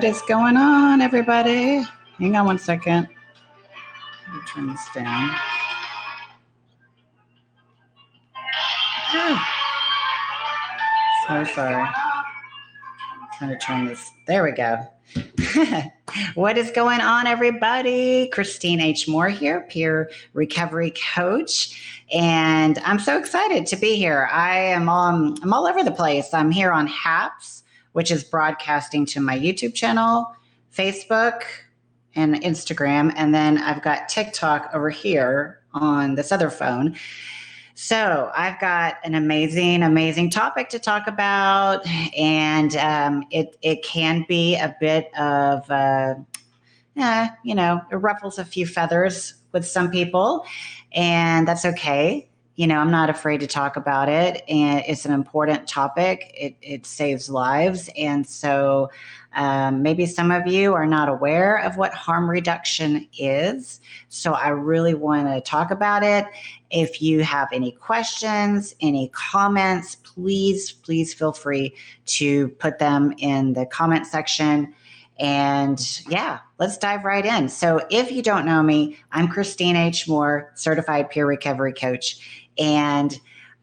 What is going on, everybody? Hang on one second. Let me turn this down. Oh, so sorry. I'm trying to turn this. There we go. What is going on, everybody? Christine H. Moore here, peer recovery coach, and I'm so excited to be here. I'm all over the place. I'm here on HAPS, which is broadcasting to my YouTube channel, Facebook, and Instagram, and then I've got TikTok over here on this other phone. So I've got an amazing topic to talk about, and it can be a bit of, it ruffles a few feathers with some people, and that's okay. I'm not afraid to talk about it, and it's an important topic. It saves lives, and so maybe some of you are not aware of what harm reduction is. So I really want to talk about it. If you have any questions, any comments, please feel free to put them in the comment section. And yeah, let's dive right in. So if you don't know me, I'm Christine H. Moore, certified peer recovery coach. And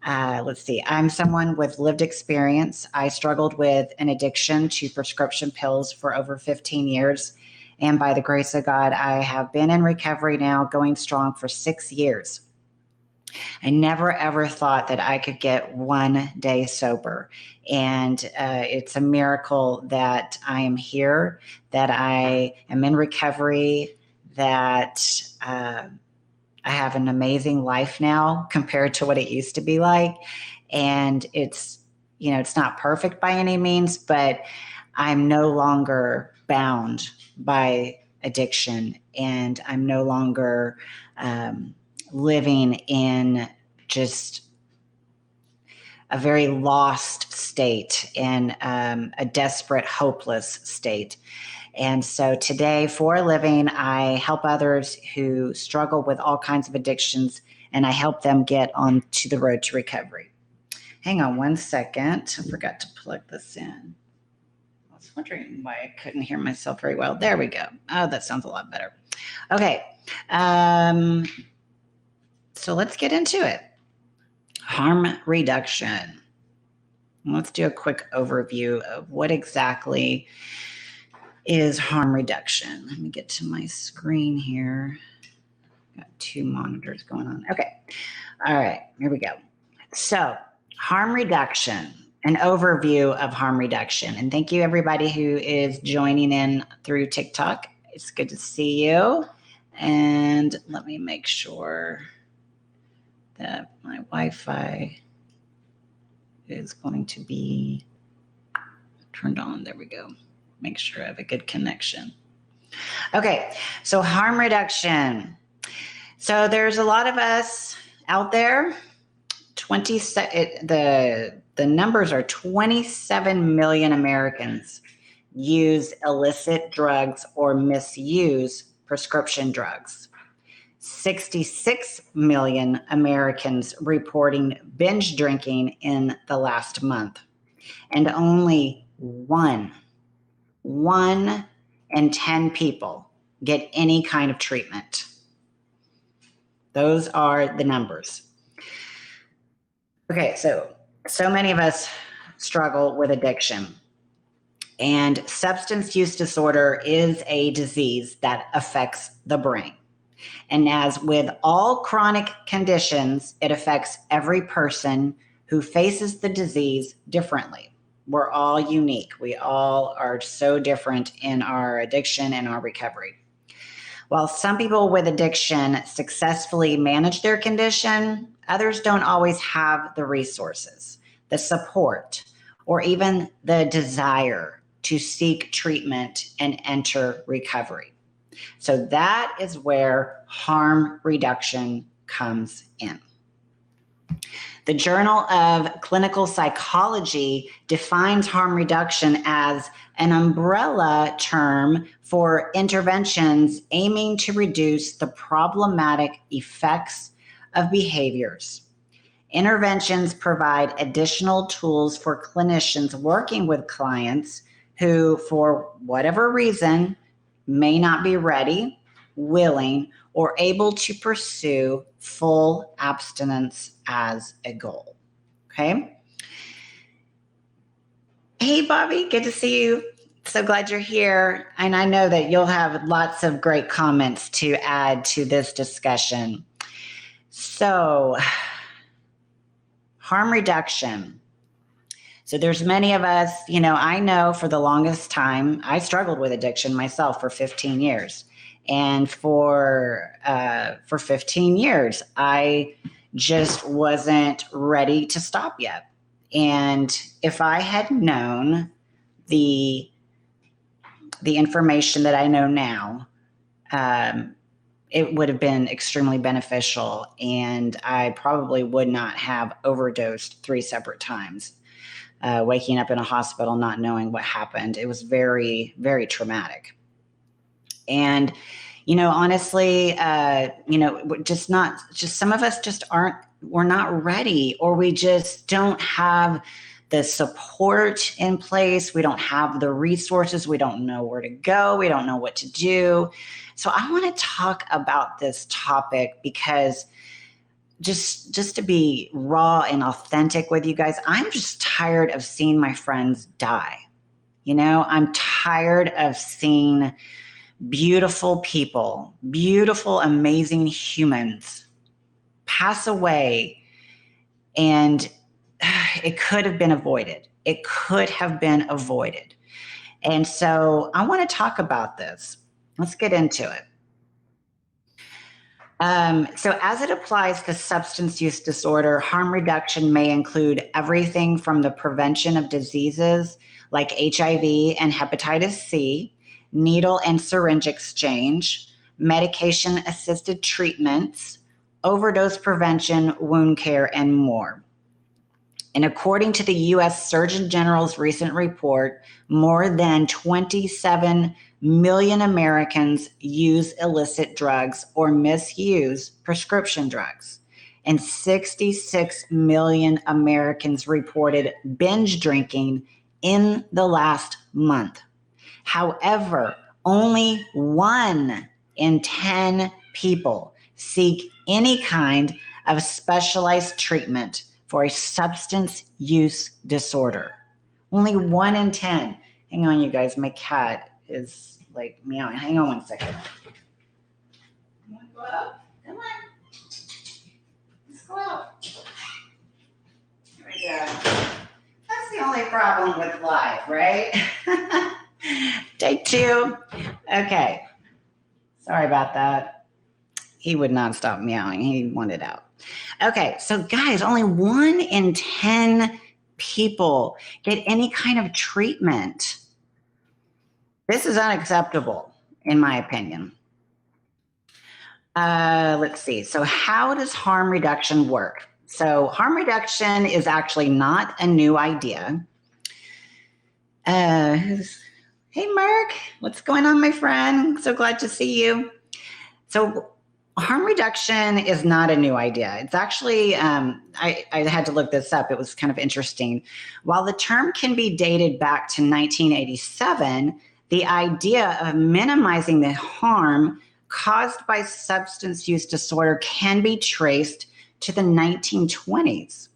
let's see, I'm someone with lived experience. I struggled with an addiction to prescription pills for over 15 years. And by the grace of God, I have been in recovery now going strong for 6 years. I never ever thought that I could get one day sober. And it's a miracle that I am here, that I am in recovery, that I have an amazing life now compared to what it used to be like. And it's not perfect by any means, but I'm no longer bound by addiction, and I'm no longer living in just a very lost state and a desperate, hopeless state. And so today, for a living, I help others who struggle with all kinds of addictions, and I help them get onto the road to recovery. Hang on one second. I forgot to plug this in. I was wondering why I couldn't hear myself very well. There we go. Oh, that sounds a lot better. Okay. So let's get into it. Harm reduction. Let's do a quick overview of what exactly is harm reduction. Let me get to my screen here. Got two monitors going on. Okay. All right, here we go. So harm reduction, an overview of harm reduction. And thank you everybody who is joining in through TikTok. It's good to see you. And let me make sure that my Wi-Fi is going to be turned on. There we go. Make sure I have a good connection. Okay, so harm reduction. So there's a lot of us out there. The numbers are 27 million Americans use illicit drugs or misuse prescription drugs. 66 million Americans reporting binge drinking in the last month, and only one in 10 people get any kind of treatment. Those are the numbers. Okay, so many of us struggle with addiction, and substance use disorder is a disease that affects the brain. And as with all chronic conditions, it affects every person who faces the disease differently. We're all unique. We all are so different in our addiction and our recovery. While some people with addiction successfully manage their condition, others don't always have the resources, the support, or even the desire to seek treatment and enter recovery. So that is where harm reduction comes in. The Journal of Clinical Psychology defines harm reduction as an umbrella term for interventions aiming to reduce the problematic effects of behaviors. Interventions provide additional tools for clinicians working with clients who, for whatever reason, may not be ready, willing, or able to pursue full abstinence as a goal. Okay? Hey, Bobby, good to see you. So glad you're here. And I know that you'll have lots of great comments to add to this discussion. So, harm reduction. So there's many of us, I know for the longest time, I struggled with addiction myself for 15 years. And for 15 years, I just wasn't ready to stop yet. And if I had known the information that I know now, it would have been extremely beneficial, and I probably would not have overdosed 3 separate times, waking up in a hospital not knowing what happened. It was very, very traumatic. And, honestly, some of us just we're not ready, or we just don't have the support in place. We don't have the resources. We don't know where to go. We don't know what to do. So I want to talk about this topic because just to be raw and authentic with you guys, I'm just tired of seeing my friends die. I'm tired of seeing beautiful people, beautiful, amazing humans pass away, and it could have been avoided. It could have been avoided. And so I want to talk about this. Let's get into it. So as it applies to substance use disorder, harm reduction may include everything from the prevention of diseases like HIV and hepatitis C, needle and syringe exchange, medication-assisted treatments, overdose prevention, wound care, and more. And according to the U.S. Surgeon General's recent report, more than 27 million Americans use illicit drugs or misuse prescription drugs. And 66 million Americans reported binge drinking in the last month. However, only 1 in 10 people seek any kind of specialized treatment for a substance use disorder. Only 1 in 10. Hang on, you guys. My cat is like meowing. Hang on one second. You want to go out? Come on. Let's go out. There we go. That's the only problem with life, right? Take 2. Okay. Sorry about that. He would not stop meowing. He wanted out. Okay, so guys, only 1 in 10 people get any kind of treatment. This is unacceptable, in my opinion. Let's see. So how does harm reduction work? So harm reduction is actually not a new idea. Hey, Mark, what's going on, my friend? So glad to see you. So harm reduction is not a new idea. It's actually, I had to look this up. It was kind of interesting. While the term can be dated back to 1987, the idea of minimizing the harm caused by substance use disorder can be traced to the 1920s,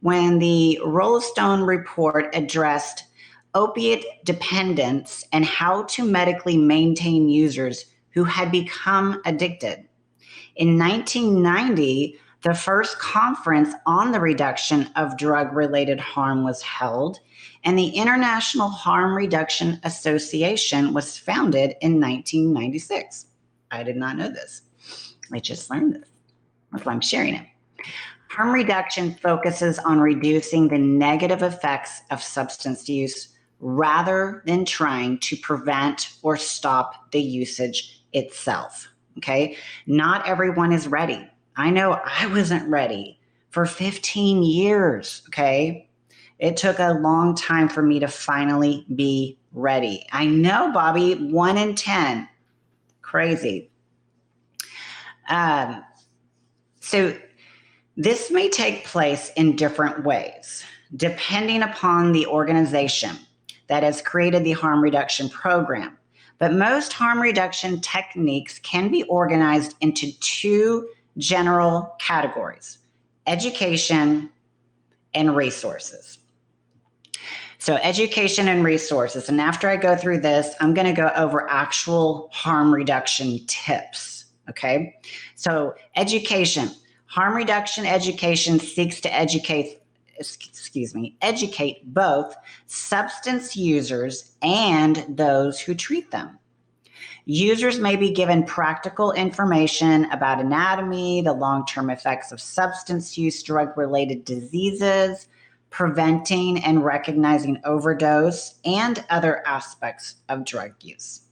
when the Rolling Stone report addressed opiate dependence and how to medically maintain users who had become addicted. In 1990, the first conference on the reduction of drug-related harm was held, and the International Harm Reduction Association was founded in 1996. I did not know this. I just learned this. That's why I'm sharing it. Harm reduction focuses on reducing the negative effects of substance use rather than trying to prevent or stop the usage itself. Okay, not everyone is ready. I know I wasn't ready for 15 years. Okay, it took a long time for me to finally be ready. I know, Bobby, 1 in 10. Crazy. So this may take place in different ways, depending upon the organization. that has created the harm reduction program. But most harm reduction techniques can be organized into two general categories: education and resources. So education and resources. And after I go through this, I'm going to go over actual harm reduction tips. Okay. So education, harm reduction education seeks to educate both substance users and those who treat them. Users may be given practical information about anatomy, the long-term effects of substance use, drug-related diseases, preventing and recognizing overdose, and other aspects of drug use.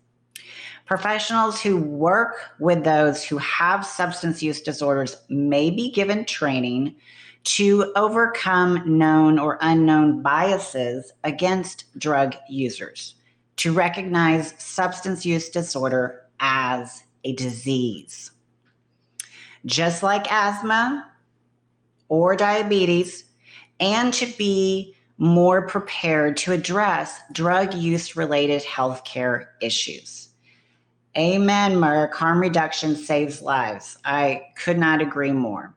Professionals who work with those who have substance use disorders may be given training to overcome known or unknown biases against drug users, to recognize substance use disorder as a disease. Just like asthma or diabetes, and to be more prepared to address drug use related healthcare issues. Amen, Mark. Harm reduction saves lives. I could not agree more.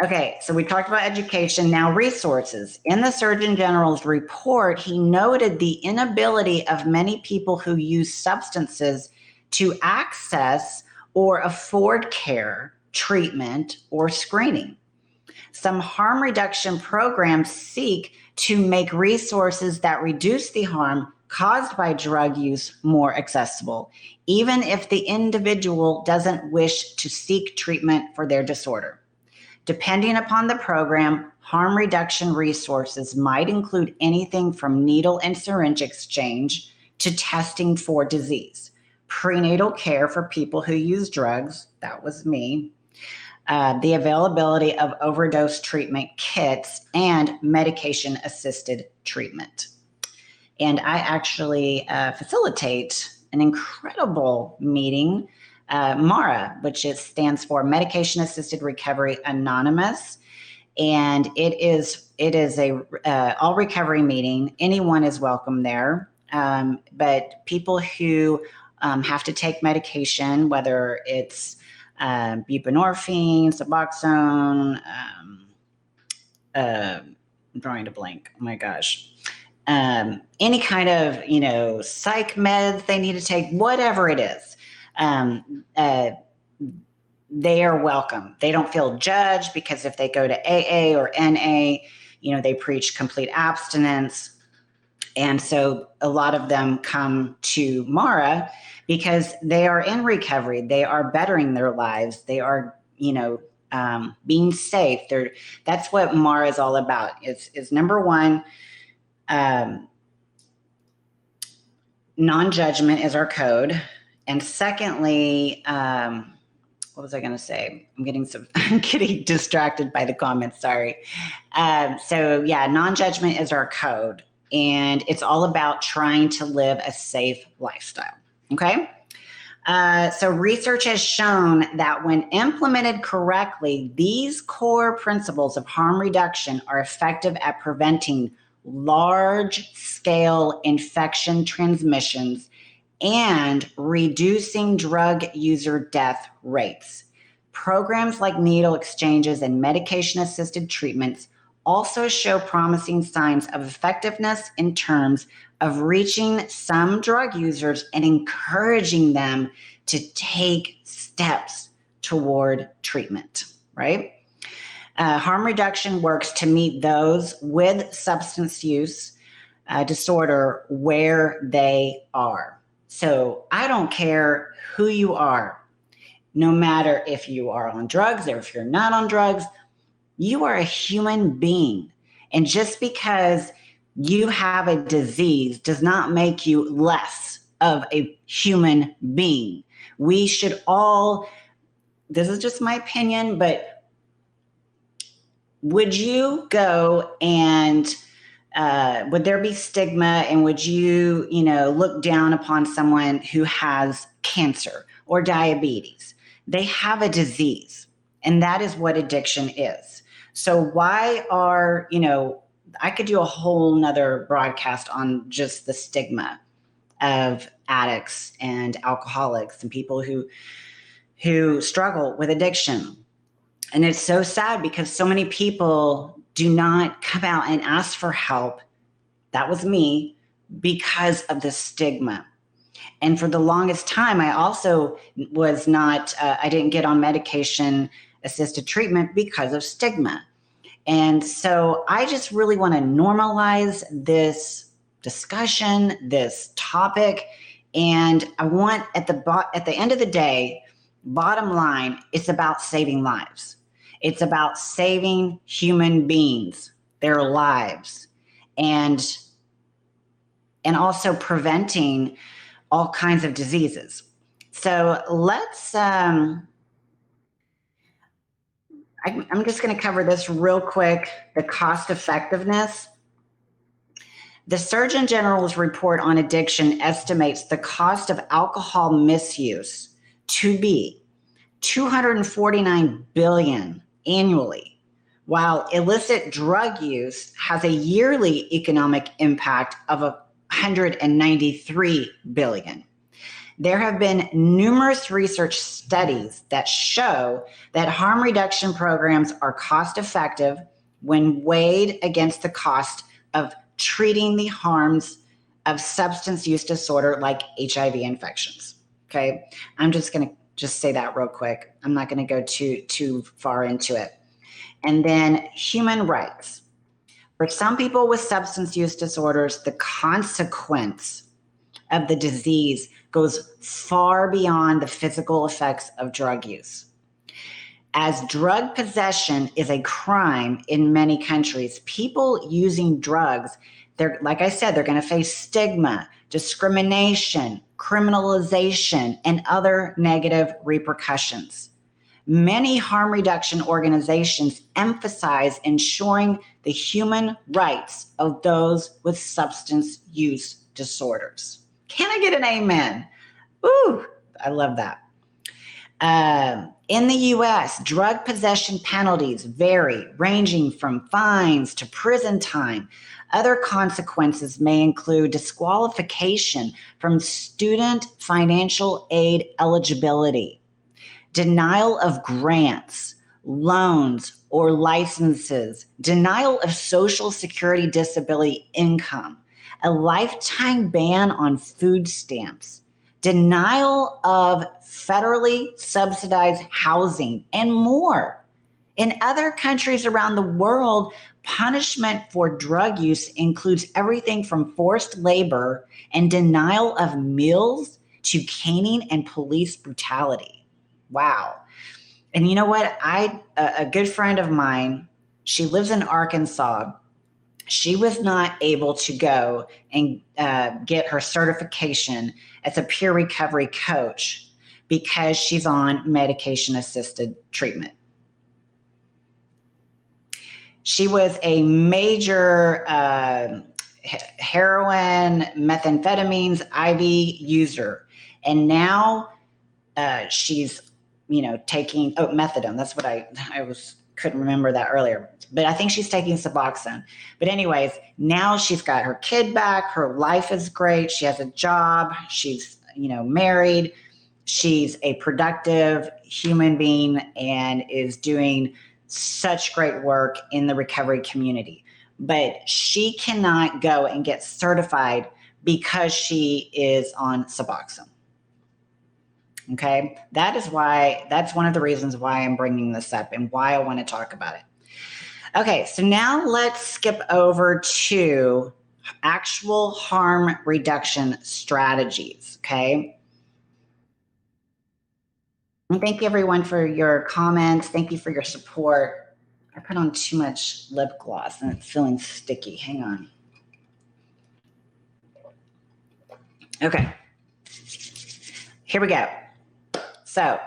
Okay, so we talked about education. Now resources. In the Surgeon General's report, he noted the inability of many people who use substances to access or afford care, treatment, or screening. Some harm reduction programs seek to make resources that reduce the harm caused by drug use more accessible, even if the individual doesn't wish to seek treatment for their disorder. Depending upon the program, harm reduction resources might include anything from needle and syringe exchange to testing for disease, prenatal care for people who use drugs, that was me, the availability of overdose treatment kits, and medication-assisted treatment. And I actually facilitate an incredible meeting, MARA, which stands for Medication Assisted Recovery Anonymous. And it is a all recovery meeting. Anyone is welcome there. But people who have to take medication, whether it's buprenorphine, Suboxone, I'm drawing a blank. Oh my gosh. Any kind of, psych meds they need to take, whatever it is, they are welcome. They don't feel judged because if they go to AA or NA, they preach complete abstinence. And so a lot of them come to MARA because they are in recovery. They are bettering their lives. They are, being safe. That's what MARA is all about. Is number one, non-judgment is our code. And secondly, what was I going to say? I'm getting distracted by the comments. Sorry. Non-judgment is our code, and it's all about trying to live a safe lifestyle. Okay. So research has shown that when implemented correctly, these core principles of harm reduction are effective at preventing large-scale infection transmissions and reducing drug user death rates. Programs like needle exchanges and medication-assisted treatments also show promising signs of effectiveness in terms of reaching some drug users and encouraging them to take steps toward treatment, right? Harm reduction works to meet those with substance use disorder where they are. So I don't care who you are, no matter if you are on drugs or if you're not on drugs, you are a human being. And just because you have a disease does not make you less of a human being. We should all, this is just my opinion, but would you go and would there be stigma, and would you, look down upon someone who has cancer or diabetes? They have a disease, and that is what addiction is. So why are, I could do a whole nother broadcast on just the stigma of addicts and alcoholics and people who struggle with addiction. And it's so sad because so many people do not come out and ask for help. That was me, because of the stigma. And for the longest time, I also was not, I didn't get on medication assisted treatment because of stigma. And so I just really want to normalize this discussion, this topic. And I want at the end of the day, bottom line, it's about saving lives. It's about saving human beings, their lives, and also preventing all kinds of diseases. So let's, I'm just going to cover this real quick, the cost effectiveness. The Surgeon General's report on addiction estimates the cost of alcohol misuse to be $249 billion annually, while illicit drug use has a yearly economic impact of $193 billion. There have been numerous research studies that show that harm reduction programs are cost effective when weighed against the cost of treating the harms of substance use disorder like HIV infections. Okay, I'm just going to say that real quick. I'm not going to go too far into it. And then human rights. For some people with substance use disorders, the consequence of the disease goes far beyond the physical effects of drug use. As drug possession is a crime in many countries, people using drugs, like I said, they're going to face stigma, discrimination, criminalization, and other negative repercussions. Many harm reduction organizations emphasize ensuring the human rights of those with substance use disorders. Can I get an amen? Ooh, I love that. In the US, drug possession penalties vary, ranging from fines to prison time. Other consequences may include disqualification from student financial aid eligibility, denial of grants, loans, or licenses, denial of Social Security disability income, a lifetime ban on food stamps, denial of federally subsidized housing, and more. In other countries around the world, punishment for drug use includes everything from forced labor and denial of meals to caning and police brutality. Wow. And you know what? A good friend of mine, she lives in Arkansas. She was not able to go and get her certification as a peer recovery coach because she's on medication-assisted treatment. She was a major heroin, methamphetamines, IV user, and now she's, taking methadone. That's what I couldn't remember that earlier, but I think she's taking Suboxone. But anyways, now she's got her kid back. Her life is great. She has a job. She's, married. She's a productive human being and is doing such great work in the recovery community. But she cannot go and get certified because she is on Suboxone. Okay, that's one of the reasons why I'm bringing this up and why I want to talk about it. Okay, so now let's skip over to actual harm reduction strategies, okay? And thank you everyone for your comments. Thank you for your support. I put on too much lip gloss and it's feeling sticky. Hang on. Okay, here we go. So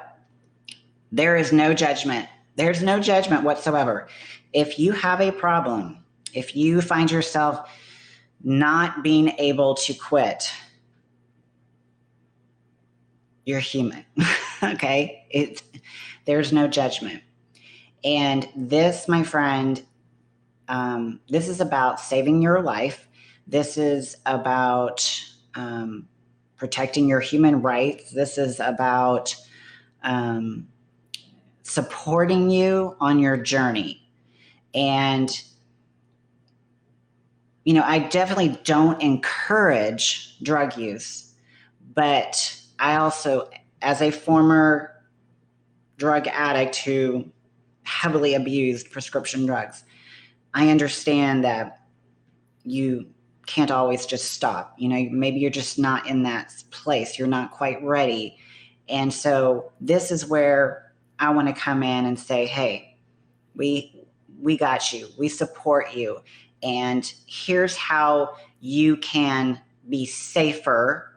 there is no judgment. There's no judgment whatsoever. If you have a problem, if you find yourself not being able to quit, you're human, okay? There's no judgment. And this, my friend, This is about saving your life. This is about protecting your human rights. This is about supporting you on your journey. And, I definitely don't encourage drug use, but I also, as a former drug addict who heavily abused prescription drugs, I understand that you can't always just stop. Maybe you're just not in that place. You're not quite ready. And so this is where I want to come in and say, hey, we got you. We support you. And here's how you can be safer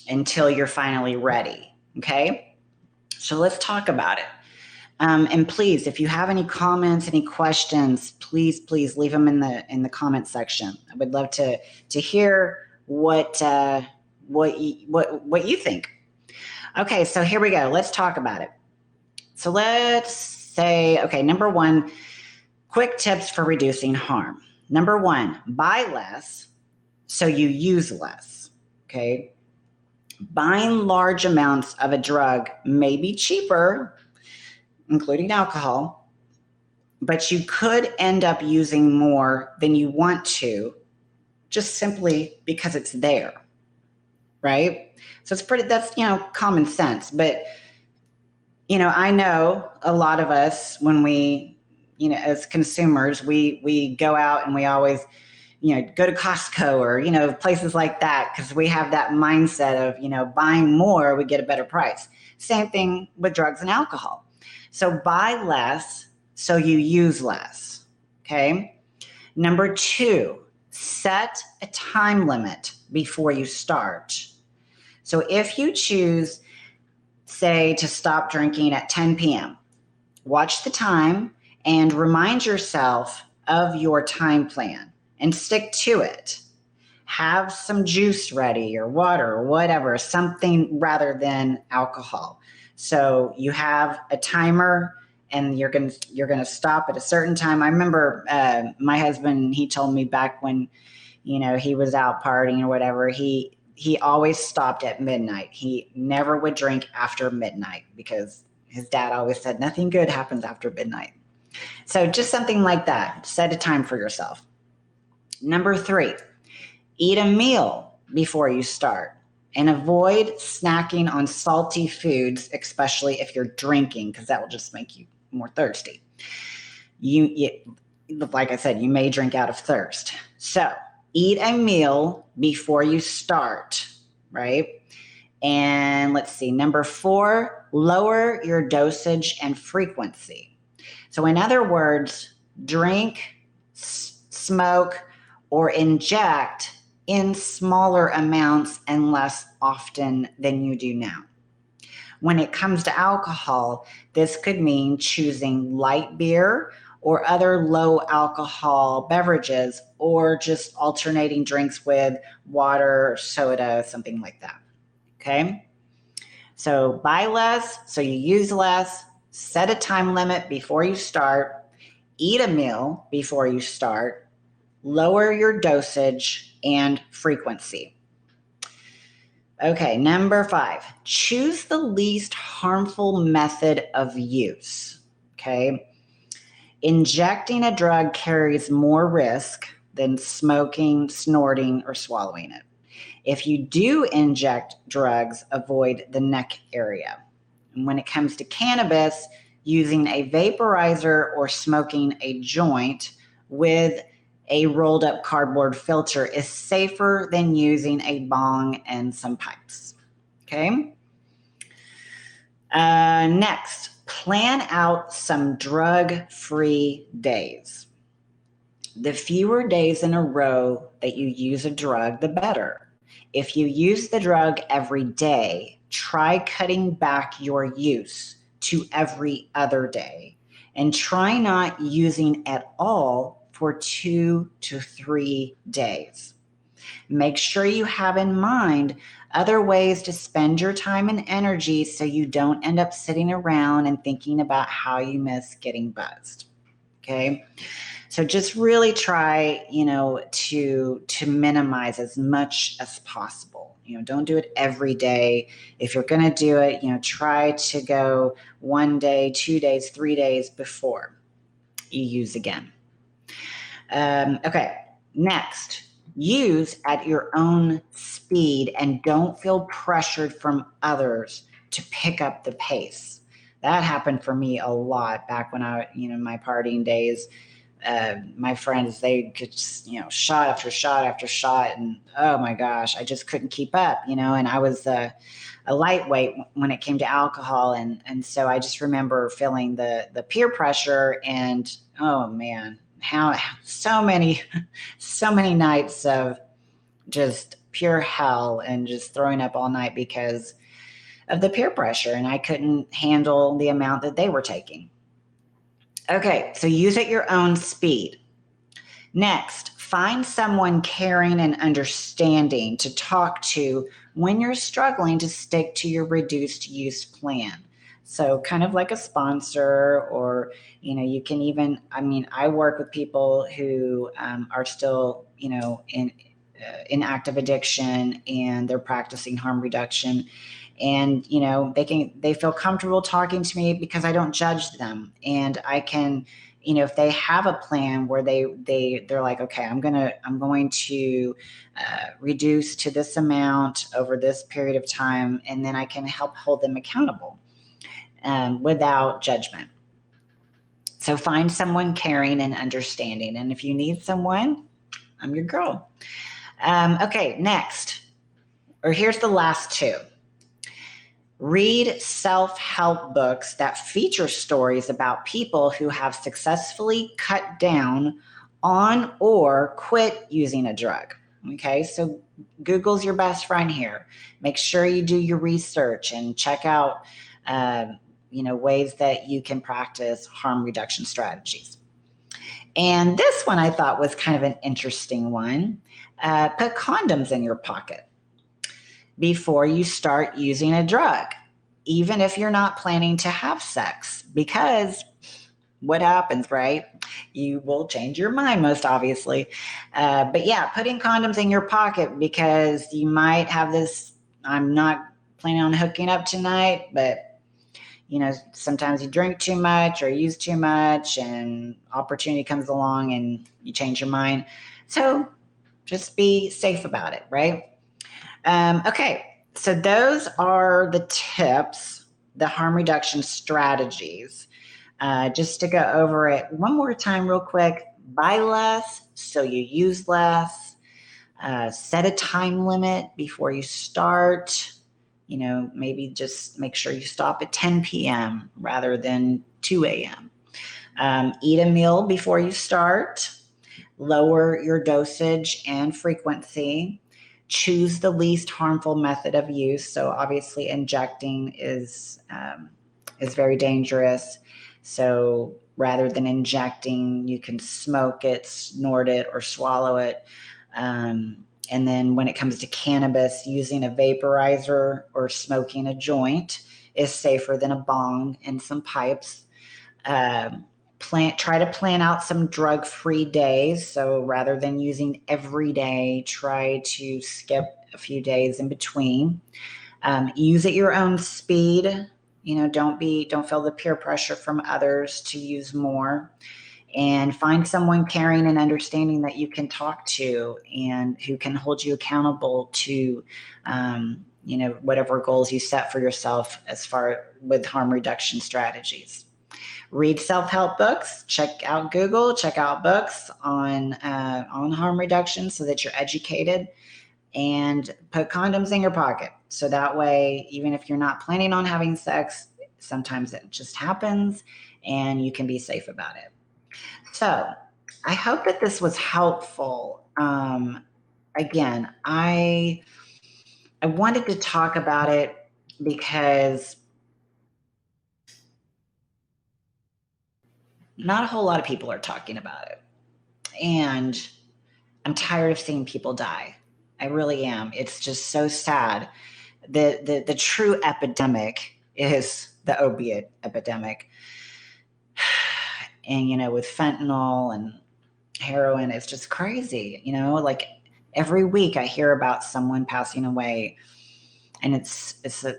until you're finally ready. Okay? So let's talk about it. And please, if you have any comments, any questions, please leave them in the comment section. I would love to hear what you think. Okay, so here we go. Let's talk about it. So let's say, okay, number one, quick tips for reducing harm. Number one, buy less so you use less. Okay, buying large amounts of a drug may be cheaper, including alcohol, but you could end up using more than you want to just simply because it's there, right? So that's common sense. But, I know a lot of us, when we, as consumers, we go out and we always, go to Costco or, places like that, because we have that mindset of, buying more, we get a better price. Same thing with drugs and alcohol. So buy less so you use less, okay? Number two, set a time limit before you start. So if you choose, say, to stop drinking at 10 p.m., watch the time and remind yourself of your time plan and stick to it. Have some juice ready or water or whatever, something rather than alcohol. So you have a timer and you're gonna stop at a certain time. I remember my husband, he told me back when, he was out partying or whatever, he always stopped at midnight. He never would drink after midnight because his dad always said nothing good happens after midnight. So just something like that. Set a time for yourself. Number three, eat a meal before you start and avoid snacking on salty foods, especially if you're drinking, because that will just make you more thirsty. Like I said, you may drink out of thirst. So eat a meal before you start, right? And let's see, number four, lower your dosage and frequency. So in other words, drink, smoke, or inject in smaller amounts and less often than you do now. When it comes to alcohol, this could mean choosing light beer or other low alcohol beverages, or just alternating drinks with water, soda, something like that. Okay? So buy less so you use less, set a time limit before you start, eat a meal before you start, lower your dosage and frequency. Okay, number five, choose the least harmful method of use. Okay, injecting a drug carries more risk than smoking, snorting, or swallowing it. If you do inject drugs, avoid the neck area. And when it comes to cannabis, using a vaporizer or smoking a joint with a rolled up cardboard filter is safer than using a bong and some pipes. Okay. Next, plan out some drug-free days. The fewer days in a row that you use a drug, the better. If you use the drug every day, try cutting back your use to every other day, and try not using at all for 2 to 3 days. Make sure you have in mind other ways to spend your time and energy so you don't end up sitting around and thinking about how you miss getting buzzed. Okay. So just really try, to minimize as much as possible. Don't do it every day. If you're going to do it, try to go 1 day, 2 days, 3 days before you use again. Okay. Next, use at your own speed and don't feel pressured from others to pick up the pace. That happened for me a lot back when my partying days. My friends, they could just, shot after shot after shot. And oh my gosh, I just couldn't keep up, and I was a lightweight when it came to alcohol. And so I just remember feeling the peer pressure and, oh man, how so many nights of just pure hell and just throwing up all night because of the peer pressure. And I couldn't handle the amount that they were taking. Okay, so use at your own speed. Next, find someone caring and understanding to talk to when you're struggling to stick to your reduced use plan. So kind of like a sponsor, or, you can even, I work with people who are still, in active addiction and they're practicing harm reduction. And they feel comfortable talking to me because I don't judge them, and I can, if they have a plan where they're like, okay, I'm going to reduce to this amount over this period of time, and then I can help hold them accountable without judgment. So find someone caring and understanding, and if you need someone, I'm your girl. Okay, next, or here's the last two. Read self-help books that feature stories about people who have successfully cut down on or quit using a drug. Okay, so Google's your best friend here. Make sure you do your research and check out, ways that you can practice harm reduction strategies. And this one I thought was kind of an interesting one. Put condoms in your pocket before you start using a drug, even if you're not planning to have sex, because what happens, right? You will change your mind, most obviously. But yeah, putting condoms in your pocket because you might have this, I'm not planning on hooking up tonight, but sometimes you drink too much or use too much and opportunity comes along and you change your mind. So just be safe about it, right? Okay, so those are the tips, the harm reduction strategies. Just to go over it one more time real quick. Buy less so you use less. Set a time limit before you start. Maybe just make sure you stop at 10 p.m. rather than 2 a.m. Eat a meal before you start. Lower your dosage and frequency. Choose the least harmful method of use. So obviously injecting is very dangerous. So rather than injecting, you can smoke it, snort it, or swallow it. And then when it comes to cannabis, using a vaporizer or smoking a joint is safer than a bong and some pipes. Try to plan out some drug-free days. So rather than using every day, try to skip a few days in between. Use at your own speed. Don't feel the peer pressure from others to use more. And find someone caring and understanding that you can talk to and who can hold you accountable to, whatever goals you set for yourself as far with harm reduction strategies. Read self-help books, check out Google, check out books on harm reduction so that you're educated, and put condoms in your pocket. So that way, even if you're not planning on having sex, sometimes it just happens and you can be safe about it. So I hope that this was helpful. Again, I wanted to talk about it because not a whole lot of people are talking about it. And I'm tired of seeing people die. I really am. It's just so sad. The true epidemic is the opiate epidemic. and with fentanyl and heroin, it's just crazy. Like every week I hear about someone passing away, and it's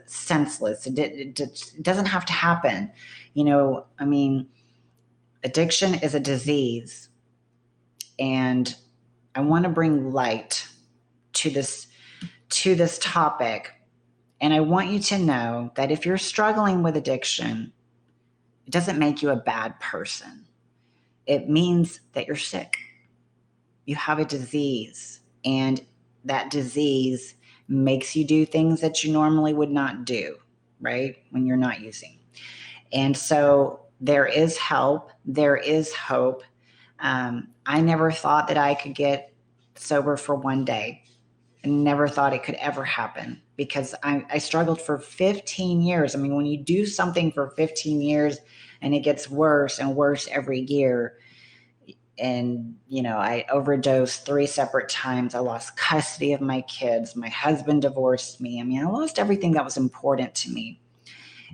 senseless. It doesn't have to happen. I mean, addiction is a disease, and I want to bring light to this topic. And I want you to know that if you're struggling with addiction, it doesn't make you a bad person. It means that you're sick. You have a disease, and that disease makes you do things that you normally would not do, right? When you're not using. And so there is help. There is hope. I never thought that I could get sober for one day. I never thought it could ever happen, because I struggled for 15 years. I mean, when you do something for 15 years and it gets worse and worse every year, and I overdosed 3 separate times. I lost custody of my kids. My husband divorced me. I mean, I lost everything that was important to me.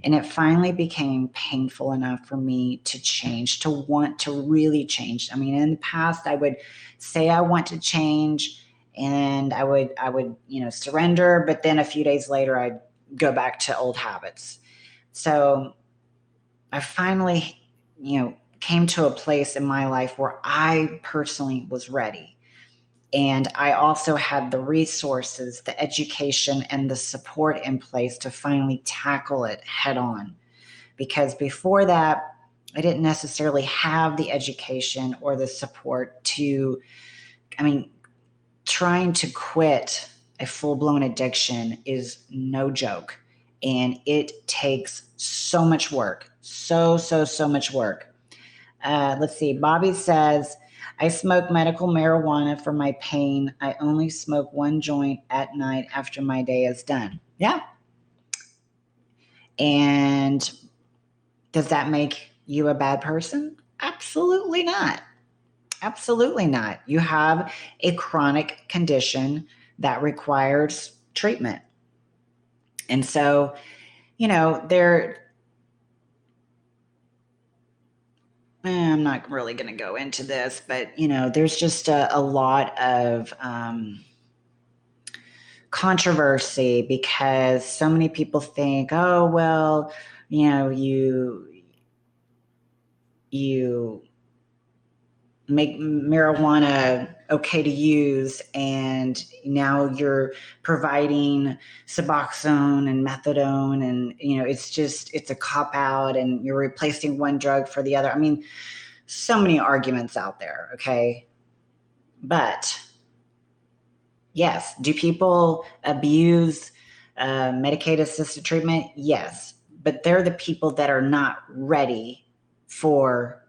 And it finally became painful enough for me to change, to want to really change. I mean, in the past, I would say I want to change, and I would surrender, but then a few days later, I'd go back to old habits. So I finally, came to a place in my life where I personally was ready. And I also had the resources, the education, and the support in place to finally tackle it head on. Because before that, I didn't necessarily have the education or the support trying to quit a full-blown addiction is no joke. And it takes so much work, so much work. Let's see. Bobby says, I smoke medical marijuana for my pain. I only smoke 1 joint at night after my day is done. Yeah. And does that make you a bad person? Absolutely not. Absolutely not. You have a chronic condition that requires treatment. And so, I'm not really going to go into this, but there's just a lot of controversy, because so many people think, oh, well, you make marijuana okay to use, and now you're providing Suboxone and methadone, and it's a cop out, and you're replacing one drug for the other. I mean, so many arguments out there. Okay. But yes, do people abuse Medicaid assisted treatment? Yes, but they're the people that are not ready for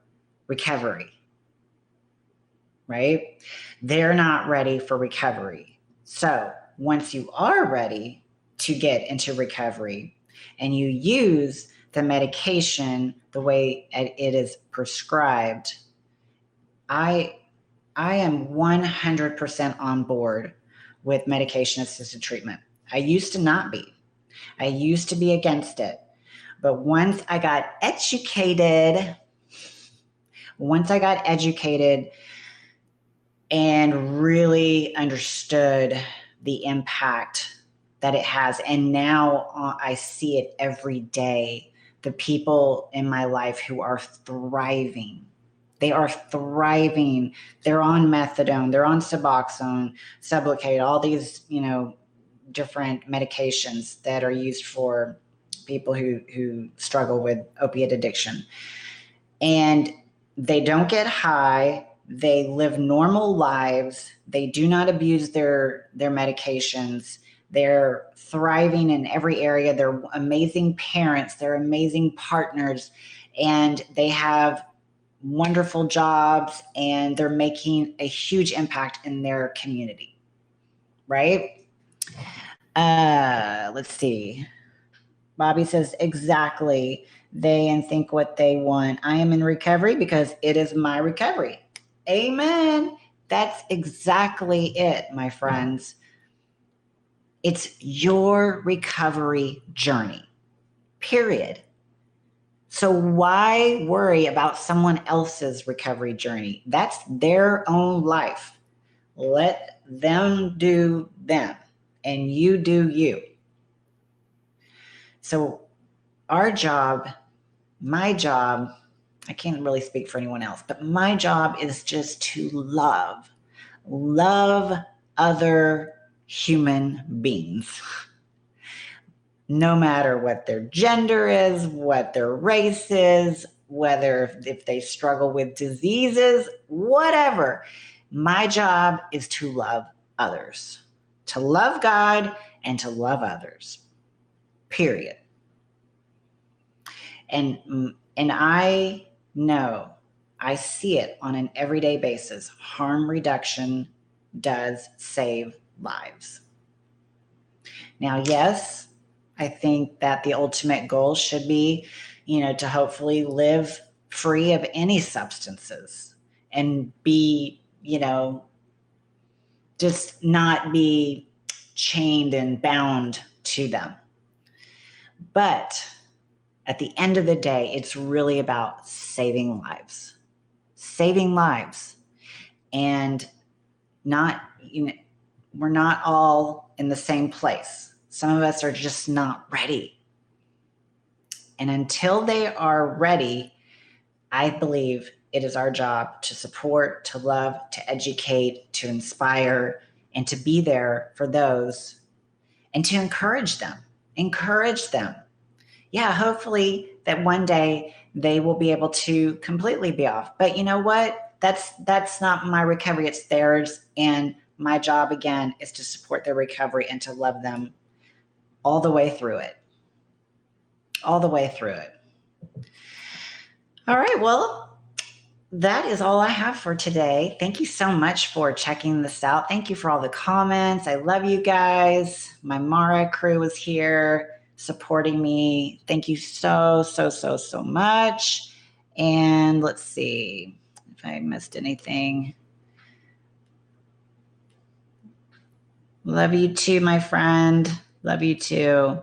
recovery. Right? They're not ready for recovery. So once you are ready to get into recovery and you use the medication the way it is prescribed, I am 100% on board with medication assisted treatment. I used to not be. I used to be against it. But once I got educated and really understood the impact that it has, and now I see it every day, the people in my life who are thriving. They are thriving. They're on methadone, they're on Suboxone, Sublocade, all these, different medications that are used for people who struggle with opiate addiction. And they don't get high. They live normal lives. They do not abuse their medications. They're thriving in every area. They're amazing parents. They're amazing partners. And they have wonderful jobs, and they're making a huge impact in their community. Right? Let's see. Bobby says, exactly. They and think what they want. I am in recovery because it is my recovery. Amen. That's exactly it, my friends. It's your recovery journey, period. So why worry about someone else's recovery journey? That's their own life. Let them do them and you do you. So our job, my job, I can't really speak for anyone else, but my job is just to love other human beings. No matter what their gender is, what their race is, whether if they struggle with diseases, whatever. My job is to love others, to love God and to love others, period. And I know, I see it on an everyday basis. Harm reduction does save lives. Now, yes, I think that the ultimate goal should be, to hopefully live free of any substances and be, just not be chained and bound to them. But at the end of the day, it's really about saving lives. And we're not all in the same place. Some of us are just not ready. And until they are ready, I believe it is our job to support, to love, to educate, to inspire, and to be there for those and to encourage them. Yeah, hopefully that one day they will be able to completely be off. But you know what? That's not my recovery, it's theirs. And my job, again, is to support their recovery and to love them all the way through it. All right, well, that is all I have for today. Thank you so much for checking this out. Thank you for all the comments. I love you guys. My Mara crew is here supporting me. Thank you so much. And let's see if I missed anything. Love you too, my friend. Love you too.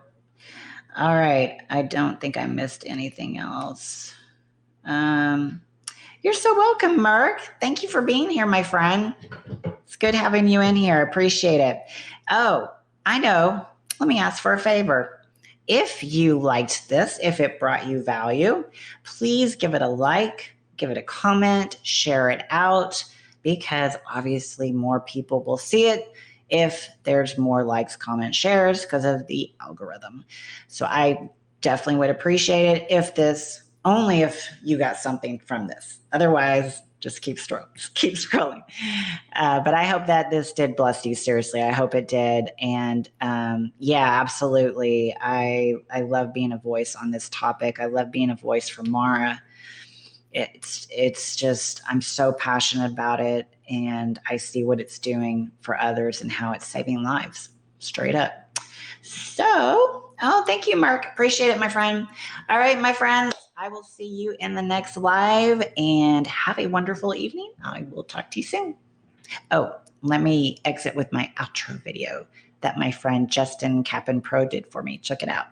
All right. I don't think I missed anything else. You're so welcome, Merck. Thank you for being here, my friend. It's good having you in here. Appreciate it. Oh, I know. Let me ask for a favor. If you liked this, if it brought you value, please give it a like, give it a comment, share it out, because obviously more people will see it if there's more likes, comments, shares because of the algorithm. So I definitely would appreciate it only if you got something from this. Otherwise, just keep scrolling. But I hope that this did bless you. Seriously, I hope it did. And yeah, absolutely. I love being a voice on this topic. I love being a voice for Mara. It's just, I'm so passionate about it, and I see what it's doing for others and how it's saving lives, straight up. So, thank you, Mark. Appreciate it, my friend. All right, my friends, I will see you in the next live, and have a wonderful evening. I will talk to you soon. Oh, let me exit with my outro video that my friend Justin Cap'n Pro did for me. Check it out.